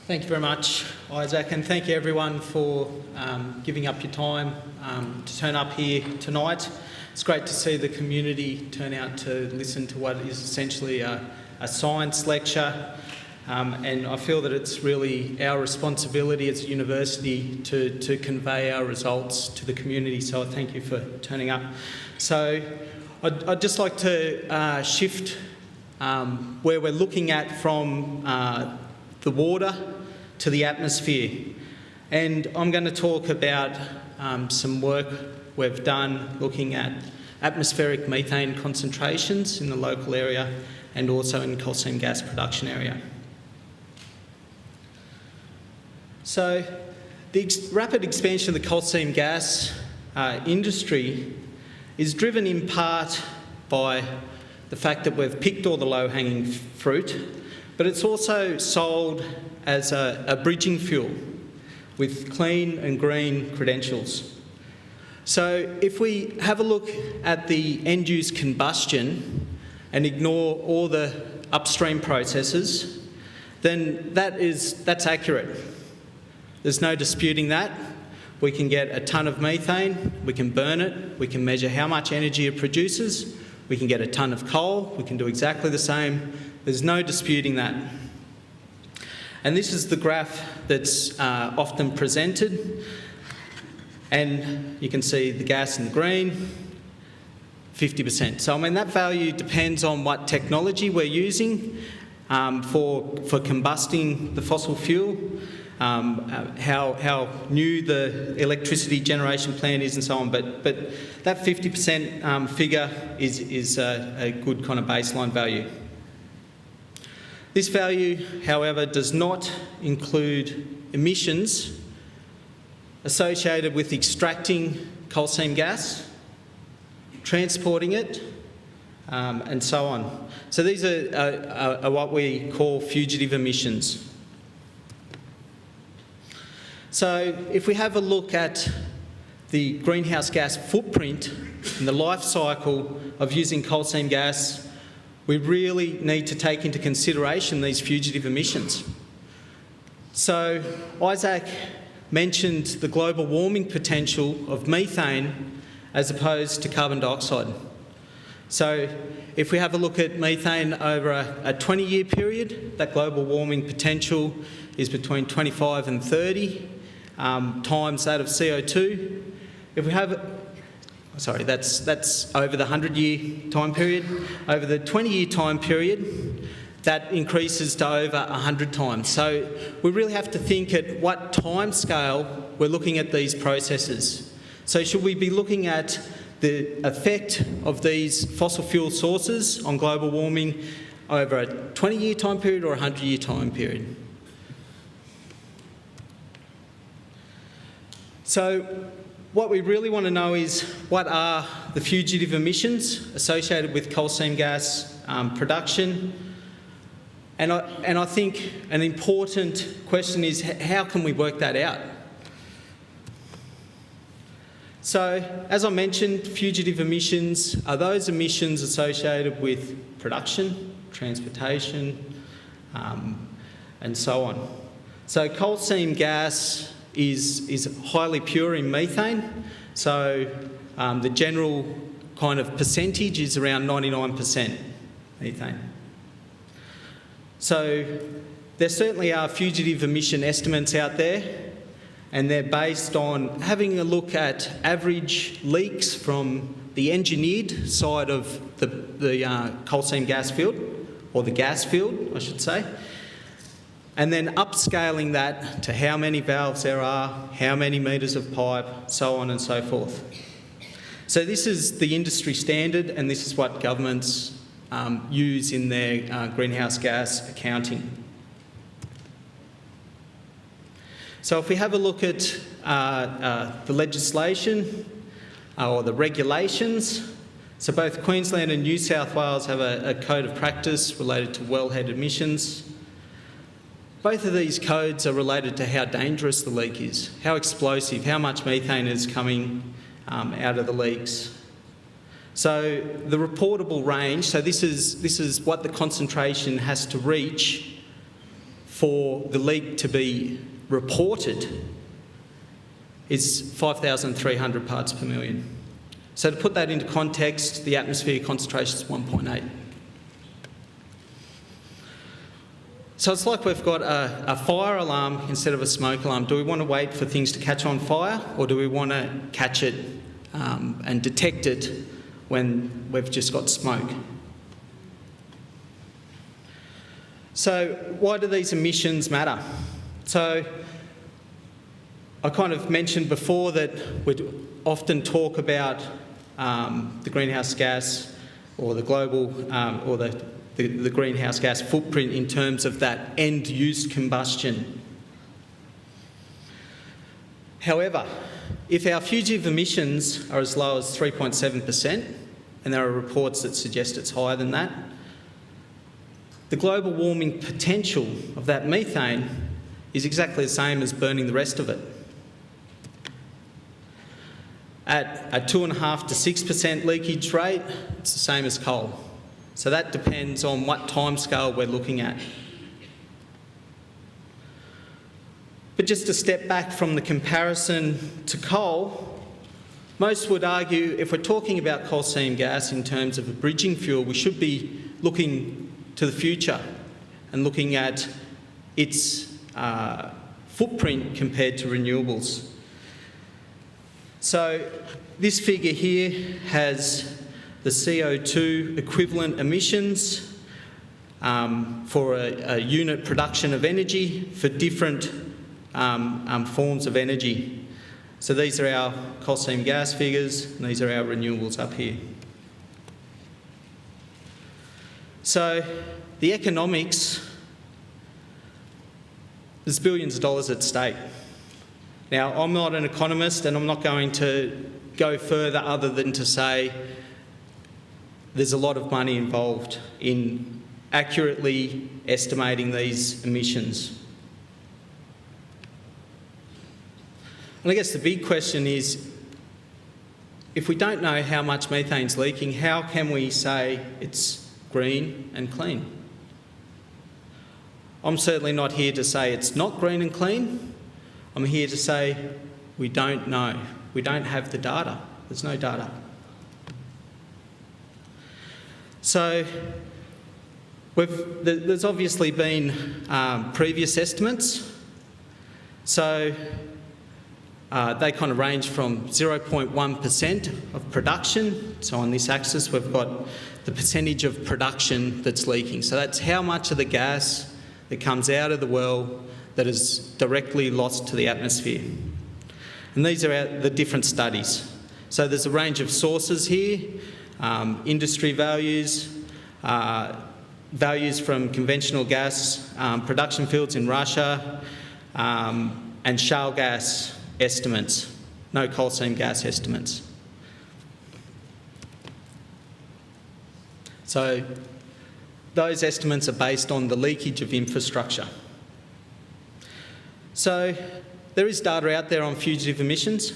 Thank you very much, Isaac, and thank you everyone for giving up your time to turn up here tonight. It's great to see the community turn out to listen to what is essentially a science lecture, and I feel that it's really our responsibility as a university to convey our results to the community, so I thank you for turning up. So I'd just like to shift where we're looking at from the water to the atmosphere. And I'm going to talk about some work we've done looking at atmospheric methane concentrations in the local area and also in coal seam gas production area. So the rapid expansion of the coal seam gas industry is driven in part by the fact that we've picked all the low-hanging fruit, but it's also sold as a bridging fuel with clean and green credentials. So if we have a look at the end-use combustion and ignore all the upstream processes, then that's accurate. There's no disputing that. We can get a tonne of methane, we can burn it, we can measure how much energy it produces, we can get a tonne of coal, we can do exactly the same. There's no disputing that. And this is the graph that's often presented. And you can see the gas in the green, 50%. So, I mean, that value depends on what technology we're using for combusting the fossil fuel, how new the electricity generation plant is and so on. But that 50% figure is a good kind of baseline value. This value, however, does not include emissions associated with extracting coal seam gas, transporting it, and so on. So these are what we call fugitive emissions. So if we have a look at the greenhouse gas footprint and the life cycle of using coal seam gas, we really need to take into consideration these fugitive emissions. So Isaac mentioned the global warming potential of methane as opposed to carbon dioxide. So if we have a look at methane over a 20-year period, that global warming potential is between 25 and 30 times that of CO2. If we have that's over the 100-year time period. Over the 20-year time period, that increases to over 100 times. So we really have to think at what time scale we're looking at these processes. So should we be looking at the effect of these fossil fuel sources on global warming over a 20-year time period or a 100-year time period? So what we really want to know is what are the fugitive emissions associated with coal seam gas production, and I think an important question is how can we work that out? So as I mentioned, fugitive emissions are those emissions associated with production, transportation, and so on. So coal seam gas is highly pure in methane, so the general kind of percentage is around 99% methane. So there certainly are fugitive emission estimates out there, and they're based on having a look at average leaks from the engineered side of the coal seam gas field, or the gas field, I should say, and then upscaling that to how many valves there are, how many metres of pipe, so on and so forth. So this is the industry standard, and this is what governments use in their greenhouse gas accounting. So if we have a look at the legislation or the regulations, so both Queensland and New South Wales have a code of practice related to wellhead emissions. Both of these codes are related to how dangerous the leak is, how explosive, how much methane is coming out of the leaks. So the reportable range, so this is what the concentration has to reach for the leak to be reported is 5,300 parts per million. So to put that into context, the atmosphere concentration is 1.8. So it's like we've got a fire alarm instead of a smoke alarm. Do we want to wait for things to catch on fire, or do we want to catch it and detect it when we've just got smoke? So why do these emissions matter? So I kind of mentioned before that we'd often talk about the greenhouse gas or the global or the greenhouse gas footprint in terms of that end-use combustion. However, if our fugitive emissions are as low as 3.7%, and there are reports that suggest it's higher than that, the global warming potential of that methane is exactly the same as burning the rest of it. At a 2.5% to 6% leakage rate, it's the same as coal. So that depends on what timescale we're looking at. But just to step back from the comparison to coal, most would argue if we're talking about coal seam gas in terms of a bridging fuel, we should be looking to the future and looking at its footprint compared to renewables. So this figure here has the CO2 equivalent emissions for a unit production of energy for different forms of energy. So these are our coal seam gas figures, and these are our renewables up here. So the economics, there's billions of dollars at stake. Now, I'm not an economist, and I'm not going to go further other than to say there's a lot of money involved in accurately estimating these emissions. And I guess the big question is, if we don't know how much methane's leaking, how can we say it's green and clean? I'm certainly not here to say it's not green and clean. I'm here to say we don't know. We don't have the data. There's no data. So there's obviously been previous estimates. So they kind of range from 0.1% of production. So on this axis, we've got the percentage of production that's leaking. So that's how much of the gas that comes out of the well that is directly lost to the atmosphere. And these are the different studies. So there's a range of sources here, industry values, values from conventional gas production fields in Russia, and shale gas estimates, no coal seam gas estimates. So those estimates are based on the leakage of infrastructure. So there is data out there on fugitive emissions.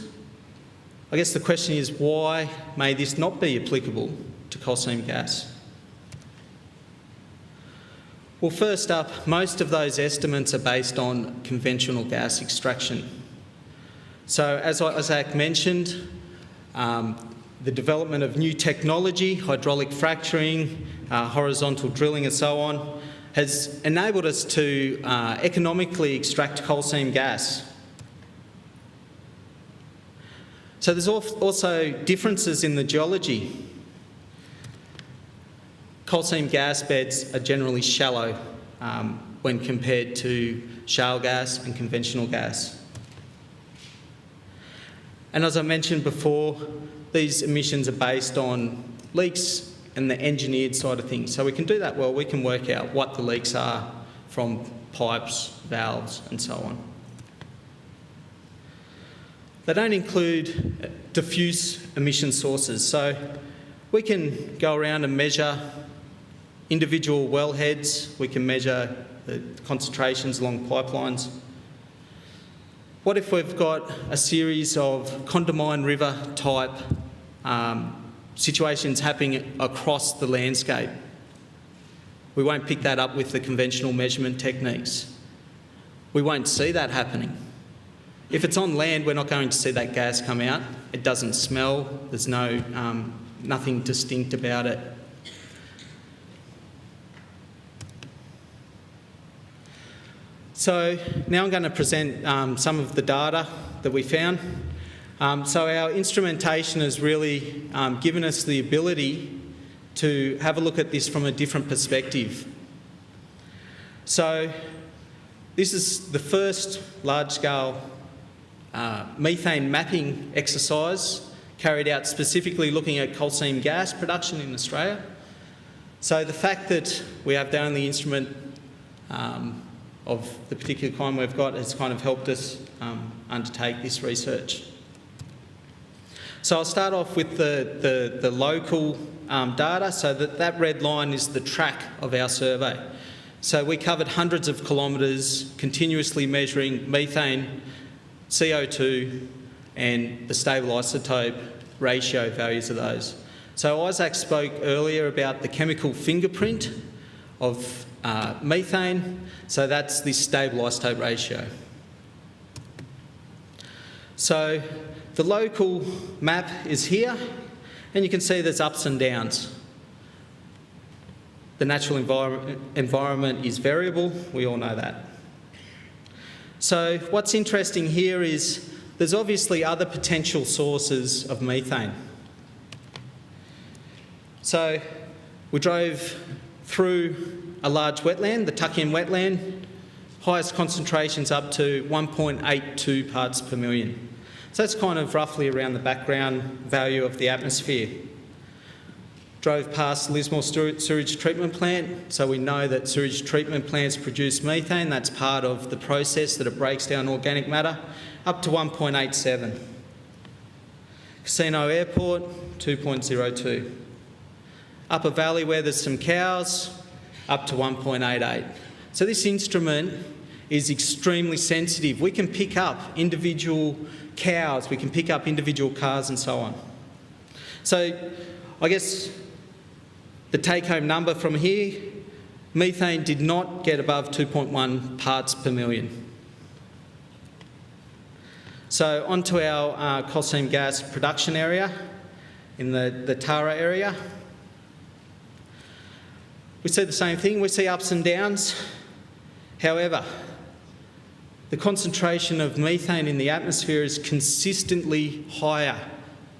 I guess the question is, why may this not be applicable to coal seam gas? Well, first up, most of those estimates are based on conventional gas extraction. So as Isaac mentioned, the development of new technology, hydraulic fracturing, horizontal drilling and so on, has enabled us to economically extract coal seam gas. So there's also differences in the geology. Coal seam gas beds are generally shallow when compared to shale gas and conventional gas. And as I mentioned before, these emissions are based on leaks and the engineered side of things. So we can do that well. We can work out what the leaks are from pipes, valves, and so on. They don't include diffuse emission sources. So we can go around and measure individual wellheads. We can measure the concentrations along pipelines. What if we've got a series of Condamine River type situations happening across the landscape? We won't pick that up with the conventional measurement techniques. we won't see that happening. If it's on land, we're not going to see that gas come out. It doesn't smell. There's nothing distinct about it. So now I'm going to present some of the data that we found. So our instrumentation has really given us the ability to have a look at this from a different perspective. So this is the first large-scale methane mapping exercise carried out specifically looking at coal seam gas production in Australia. So the fact that we have the only instrument of the particular kind we've got has kind of helped us undertake this research. So I'll start off with the local data. So that red line is the track of our survey. So we covered hundreds of kilometres continuously measuring methane, CO2 and the stable isotope ratio values of those. So Isaac spoke earlier about the chemical fingerprint of methane, so that's the stable isotope ratio. So the local map is here, and you can see there's ups and downs. The natural environment is variable, we all know that. So what's interesting here is there's obviously other potential sources of methane. So we drove through a large wetland, the Tuckyan wetland, highest concentrations up to 1.82 parts per million. So that's kind of roughly around the background value of the atmosphere. Drove past Lismore sewage treatment plant, so we know that sewage treatment plants produce methane. That's part of the process that it breaks down organic matter, up to 1.87. Casino Airport, 2.02. Upper Valley where there's some cows, up to 1.88. So this instrument is extremely sensitive. We can pick up individual cows, we can pick up individual cars and so on. So I guess the take-home number from here, methane did not get above 2.1 parts per million. So onto our coal seam gas production area in the Tara area. We see the same thing, we see ups and downs. However, the concentration of methane in the atmosphere is consistently higher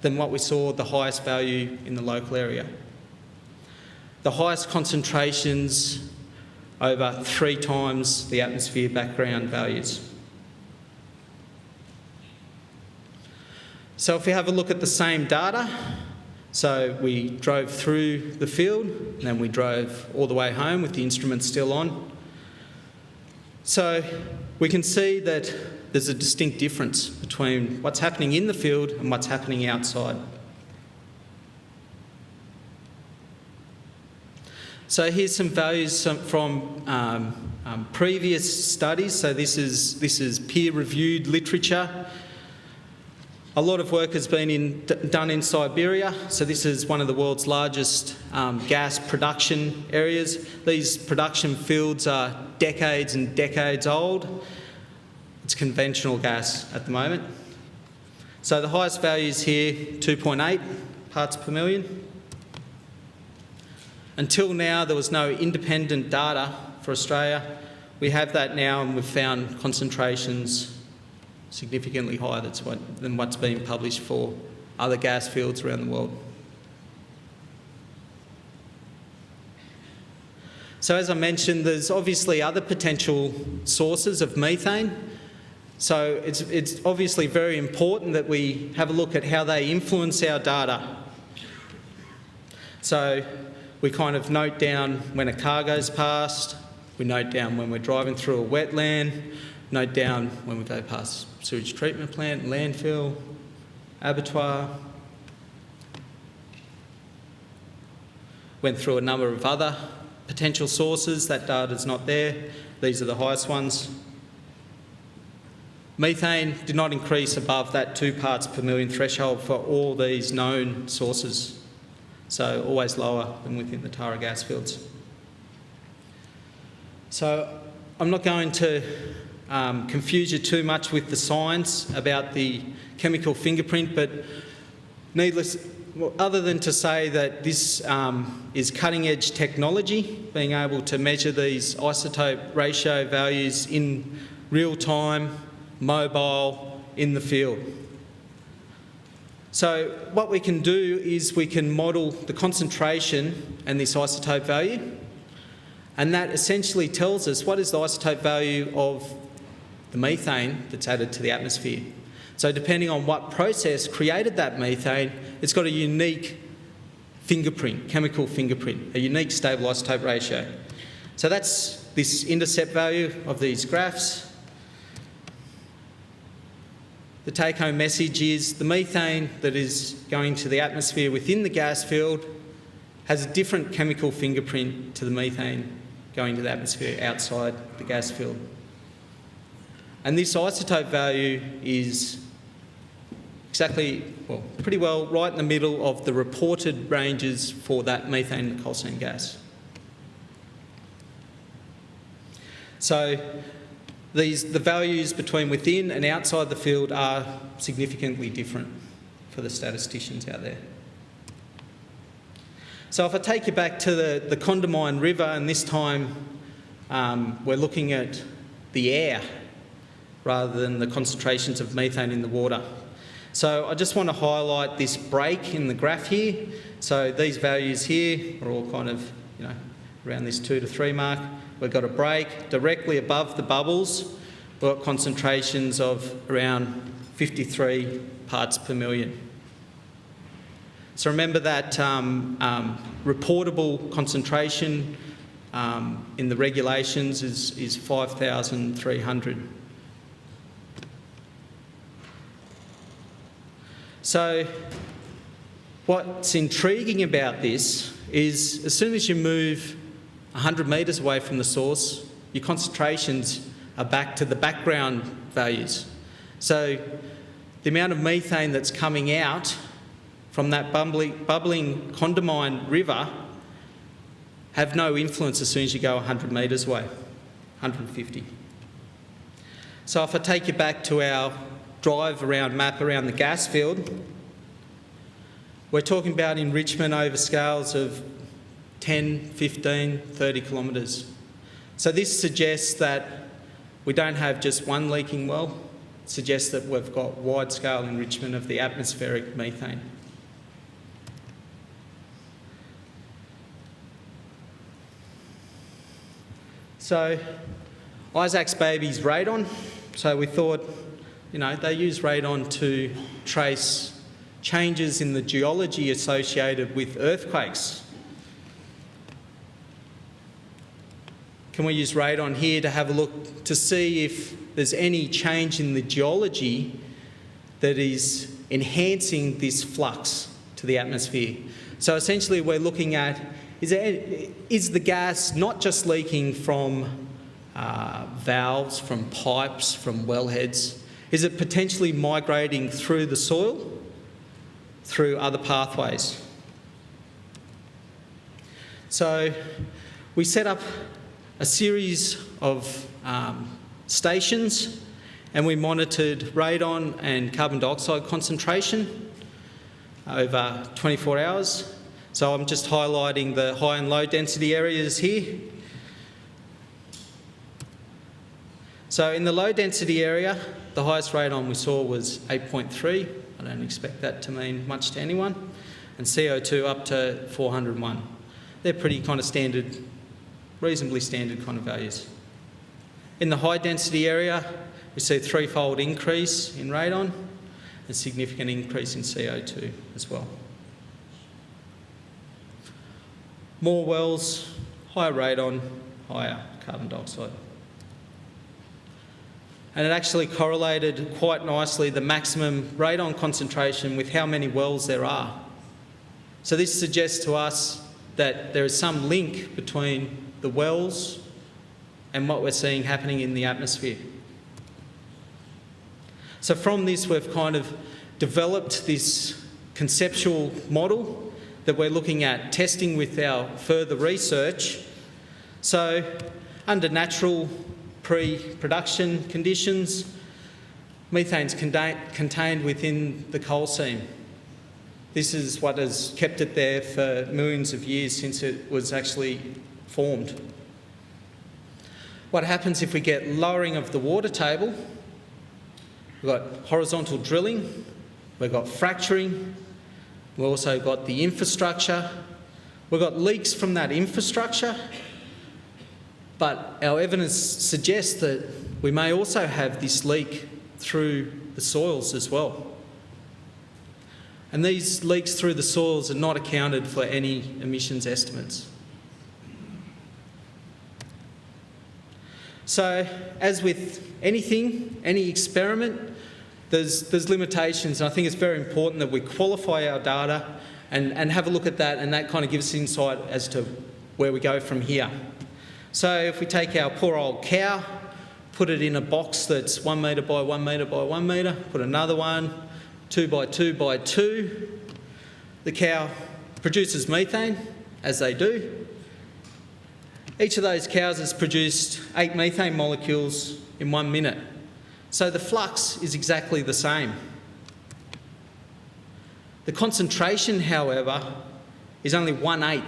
than what we saw the highest value in the local area. The highest concentrations over 3 times the atmosphere background values. So if we have a look at the same data, so we drove through the field and then we drove all the way home with the instrument still on. So we can see that there's a distinct difference between what's happening in the field and what's happening outside. So here's some values from previous studies. So this is peer-reviewed literature. A lot of work has been done in Siberia. So this is one of the world's largest gas production areas. These production fields are decades and decades old. It's conventional gas at the moment. So the highest values here, 2.8 parts per million. Until now, there was no independent data for Australia. We have that now, and we've found concentrations significantly higher than what's been published for other gas fields around the world. So as I mentioned, there's obviously other potential sources of methane. So it's obviously very important that we have a look at how they influence our data. So we kind of note down when a car goes past, we note down when we're driving through a wetland, note down when we go past sewage treatment plant, landfill, abattoir. Went through a number of other potential sources. That data's not there. These are the highest ones. Methane did not increase above that 2 parts per million threshold for all these known sources. So always lower than within the Tara gas fields. So I'm not going to confuse you too much with the science about the chemical fingerprint, but other than to say that this is cutting-edge technology, being able to measure these isotope ratio values in real time, mobile, in the field. So what we can do is we can model the concentration and this isotope value, and that essentially tells us what is the isotope value of the methane that's added to the atmosphere. So depending on what process created that methane, it's got a unique fingerprint, chemical fingerprint, a unique stable isotope ratio. So that's this intercept value of these graphs. The take-home message is the methane that is going to the atmosphere within the gas field has a different chemical fingerprint to the methane going to the atmosphere outside the gas field. And this isotope value is pretty well right in the middle of the reported ranges for that methane and coal seam gas. So the values between within and outside the field are significantly different for the statisticians out there. So if I take you back to the Condamine River, and this time we're looking at the air rather than the concentrations of methane in the water. So I just want to highlight this break in the graph here. So these values here are all kind of, around this 2 to 3 mark. We've got a break directly above the bubbles. We've got concentrations of around 53 parts per million. So remember that reportable concentration in the regulations is 5,300. So what's intriguing about this is as soon as you move 100 metres away from the source, your concentrations are back to the background values. So the amount of methane that's coming out from that bubbling Condamine River have no influence as soon as you go 100 metres away, 150. So if I take you back to our map around the gas field, we're talking about enrichment over scales of 10, 15, 30 kilometres. So this suggests that we don't have just one leaking well. It suggests that we've got wide-scale enrichment of the atmospheric methane. So Isaac's baby's radon. So we thought, they use radon to trace changes in the geology associated with earthquakes. Can we use radon here to have a look to see if there's any change in the geology that is enhancing this flux to the atmosphere? So essentially we're looking at, is the gas not just leaking from valves, from pipes, from wellheads? Is it potentially migrating through the soil, through other pathways? So we set up a series of stations, and we monitored radon and carbon dioxide concentration over 24 hours. So I'm just highlighting the high and low density areas here. So in the low density area, the highest radon we saw was 8.3. I don't expect that to mean much to anyone. And CO2 up to 401. They're pretty kind of standard, reasonably standard kind of values. In the high density area, we see a threefold increase in radon, a significant increase in CO2 as well. More wells, higher radon, higher carbon dioxide. And it actually correlated quite nicely the maximum radon concentration with how many wells there are. So this suggests to us that there is some link between the wells and what we're seeing happening in the atmosphere. So from this, we've kind of developed this conceptual model that we're looking at testing with our further research. So under natural pre-production conditions, methane's contained within the coal seam. This is what has kept it there for millions of years since it was actually formed. What happens if we get lowering of the water table? We've got horizontal drilling, we've got fracturing, we've also got the infrastructure, we've got leaks from that infrastructure, but our evidence suggests that we may also have this leak through the soils as well. And these leaks through the soils are not accounted for any emissions estimates. So, as with anything, any experiment, there's limitations, and I think it's very important that we qualify our data and have a look at that, and that kind of gives us insight as to where we go from here. So if we take our poor old cow, put it in a box that's 1 metre by 1 metre by 1 metre, put another one, 2 by 2 by 2, the cow produces methane, as they do. Each of those cows has produced 8 methane molecules in 1 minute. So the flux is exactly the same. The concentration, however, is only 1/8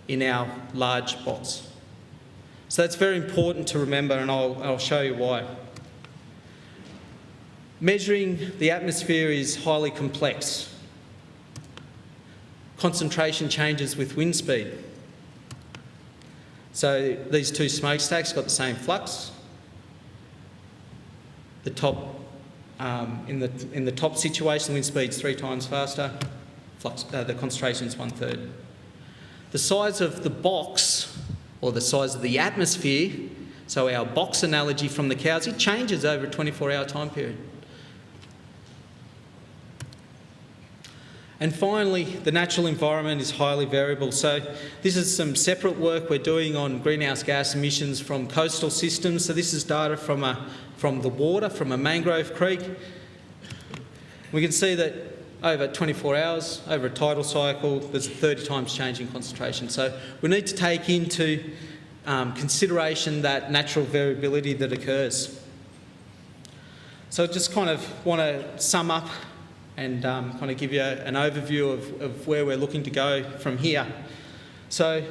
in our large box. So that's very important to remember, and I'll show you why. Measuring the atmosphere is highly complex. Concentration changes with wind speed. So these two smokestacks got the same flux. The top, in the top situation, wind speed's 3 times faster. The concentration is 1/3. The size of the box, or the size of the atmosphere, so our box analogy from the cows, it changes over a 24-hour time period. And finally, the natural environment is highly variable. So this is some separate work we're doing on greenhouse gas emissions from coastal systems. So this is data from the water, from a mangrove creek. We can see that over 24 hours, over a tidal cycle, there's a 30 times change in concentration. So we need to take into consideration that natural variability that occurs. So I just kind of want to sum up and kind of give you an overview of where we're looking to go from here. So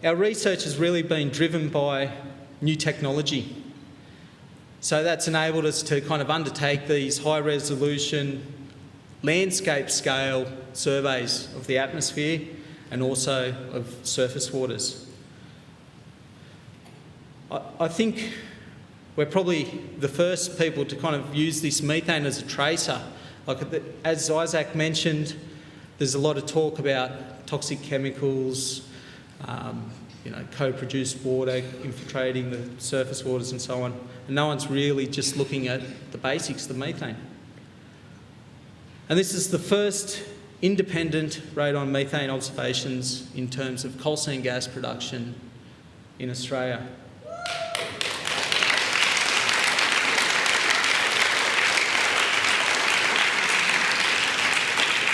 our research has really been driven by new technology. So that's enabled us to kind of undertake these high-resolution landscape scale surveys of the atmosphere and also of surface waters. I think we're probably the first people to kind of use this methane as a tracer. Like, as Isaac mentioned, there's a lot of talk about toxic chemicals, co-produced water infiltrating the surface waters and so on, and no one's really just looking at the basics, the methane. And this is the first independent radon methane observations in terms of coal seam gas production in Australia.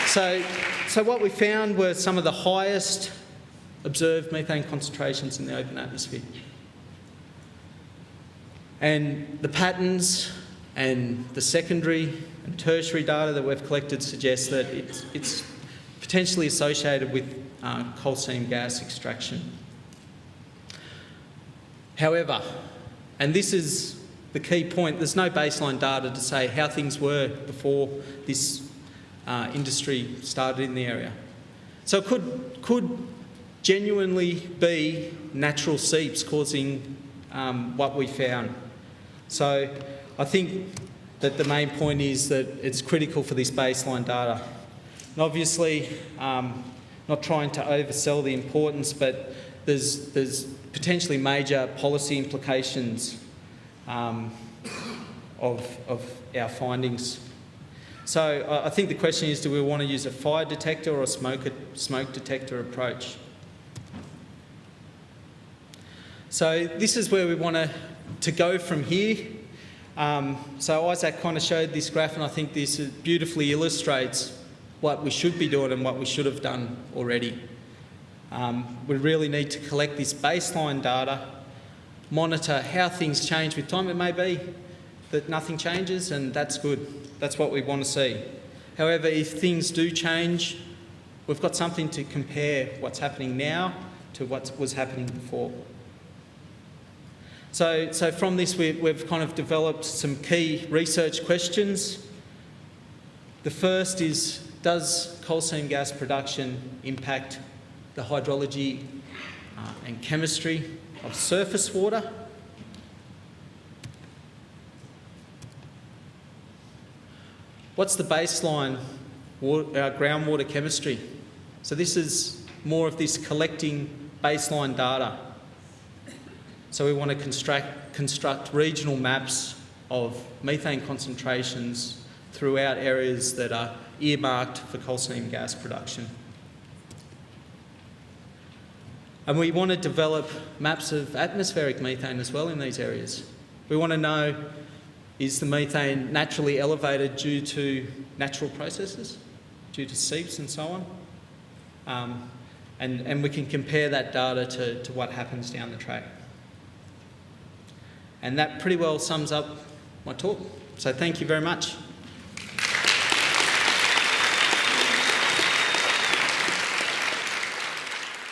So what we found were some of the highest observed methane concentrations in the open atmosphere. And the patterns and the secondary and tertiary data that we've collected suggests that it's potentially associated with coal seam gas extraction. However, and this is the key point, there's no baseline data to say how things were before this industry started in the area. So it could genuinely be natural seeps causing what we found. So I think that the main point is that it's critical for this baseline data. And obviously, not trying to oversell the importance, but there's potentially major policy implications of our findings. So I think the question is, do we want to use a fire detector or a smoke detector approach? So this is where we want to go from here. So Isaac kind of showed this graph, and I think this beautifully illustrates what we should be doing and what we should have done already. We really need to collect this baseline data monitor how things change with time. It may be that nothing changes, and that's good. That's what we want to see. However, if things do change, we've got something to compare what's happening now to what was happening before. So from this, we've kind of developed some key research questions. The first is, does coal seam gas production impact the hydrology and chemistry of surface water? What's the baseline groundwater chemistry? So this is more of this collecting baseline data. So we want to construct regional maps of methane concentrations throughout areas that are earmarked for coal seam gas production. And we want to develop maps of atmospheric methane as well in these areas. We want to know, is the methane naturally elevated due to natural processes, due to seeps and so on? And we can compare that data to what happens down the track. And that pretty well sums up my talk. So thank you very much.